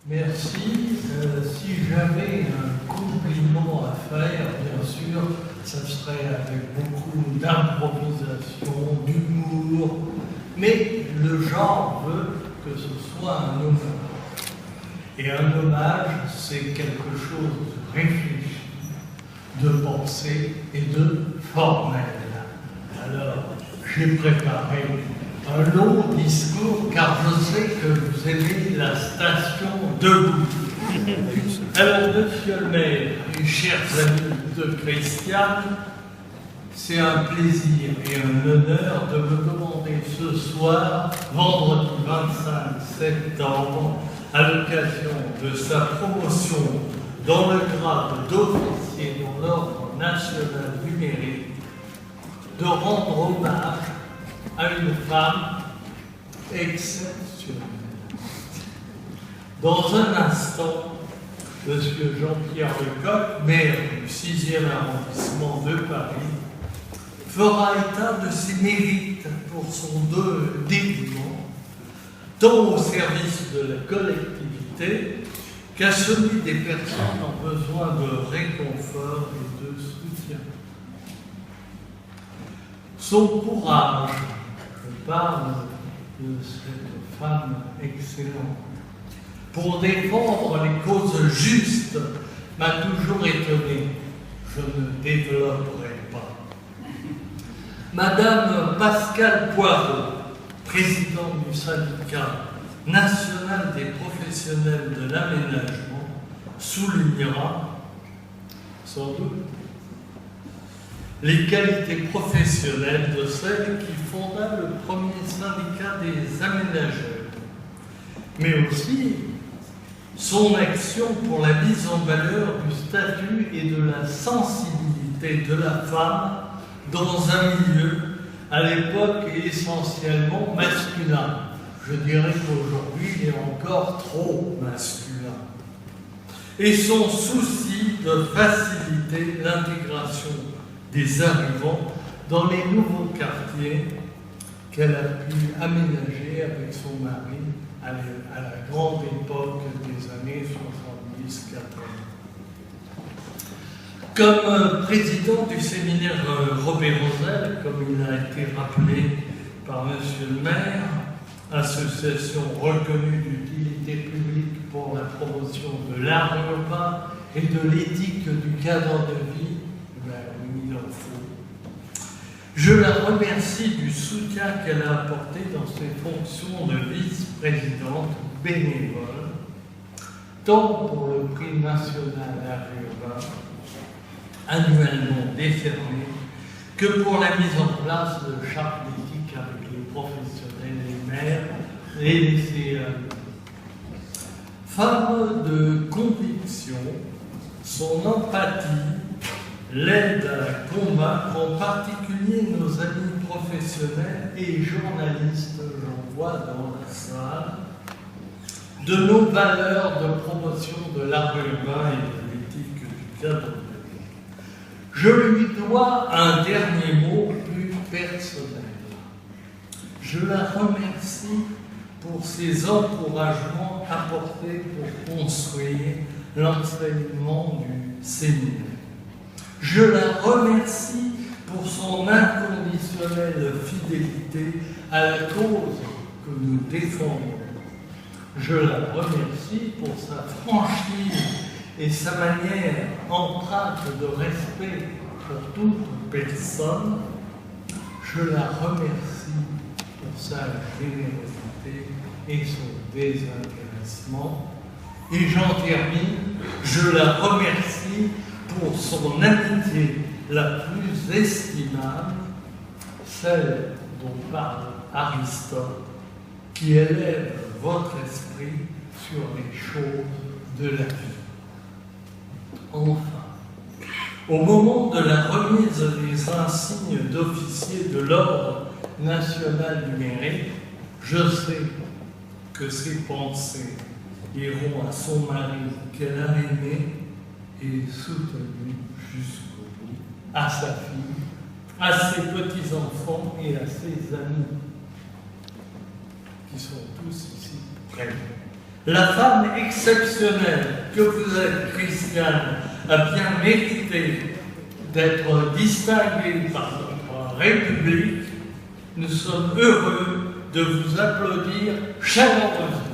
Merci. Si j'avais un compliment à faire, bien sûr, ça serait avec beaucoup d'improvisation, d'humour, mais le genre veut que ce soit un hommage. Et un hommage, c'est quelque chose de réfléchi, de pensé et de formel. Alors, j'ai préparé un long discours car je sais que vous aimez la station debout. Alors, monsieur le maire et chers amis de Christiane, c'est un plaisir et un honneur de me demander ce soir, vendredi 25 septembre, à l'occasion de sa promotion dans le grade d'officier dans l'ordre national du mérite, de rendre hommage à une femme exceptionnelle. Dans un instant, M. Jean-Pierre Lecoq, maire du 6e arrondissement de Paris, fera état de ses mérites pour son dévouement, tant au service de la collectivité qu'à celui des personnes en besoin de réconfort et de soutien. Son courage, je parle de cette femme excellente, pour défendre les causes justes, m'a toujours étonné. Je ne développerai pas. Madame Pascale Poirot, présidente du syndicat national des professionnels de l'aménagement, soulignera, sans doute, les qualités professionnelles de celle qui fonda le premier syndicat des aménageurs, mais aussi son action pour la mise en valeur du statut et de la sensibilité de la femme dans un milieu à l'époque essentiellement masculin. Je dirais qu'aujourd'hui, il est encore trop masculin. Et son souci de faciliter l'intégration des arrivants dans les nouveaux quartiers qu'elle a pu aménager avec son mari à la grande époque des années 70-80. Comme président du séminaire Robert Rosel, comme il a été rappelé par Monsieur le maire, association reconnue d'utilité publique pour la promotion de l'art urbain et de l'éthique du cadre de vie, il en faut. Je la remercie du soutien qu'elle a apporté dans ses fonctions de vice-présidente bénévole, tant pour le prix national art urbain, annuellement décerné, que pour la mise en place de chartes d'éthique avec les professionnels, les maires et les CAE. Femme de conviction, son empathie l'aide à combattre en particulier nos amis professionnels et journalistes, j'en vois dans la salle, de nos valeurs de promotion de l'art urbain et de l'éthique du cadre de vie. Je lui dois un dernier mot plus personnel. Je la remercie pour ses encouragements apportés pour construire l'enseignement du séminaire. Je la remercie pour son inconditionnelle fidélité à la cause que nous défendons. Je la remercie pour sa franchise et sa manière empreinte de respect pour toute personne. Je la remercie pour sa générosité et son désintéressement. Et j'en termine, je la remercie pour son amitié la plus estimable, celle dont parle Aristote, qui élève votre esprit sur les choses de la vie. Enfin, au moment de la remise des insignes d'officier de l'Ordre national du mérite, je sais que ses pensées iront à son mari qu'elle a aimé et soutenu jusqu'au bout, à sa fille, à ses petits-enfants et à ses amis, qui sont tous ici présents. La femme exceptionnelle que vous êtes, Christiane, a bien mérité d'être distinguée par notre République. Nous sommes heureux de vous applaudir chaleureusement.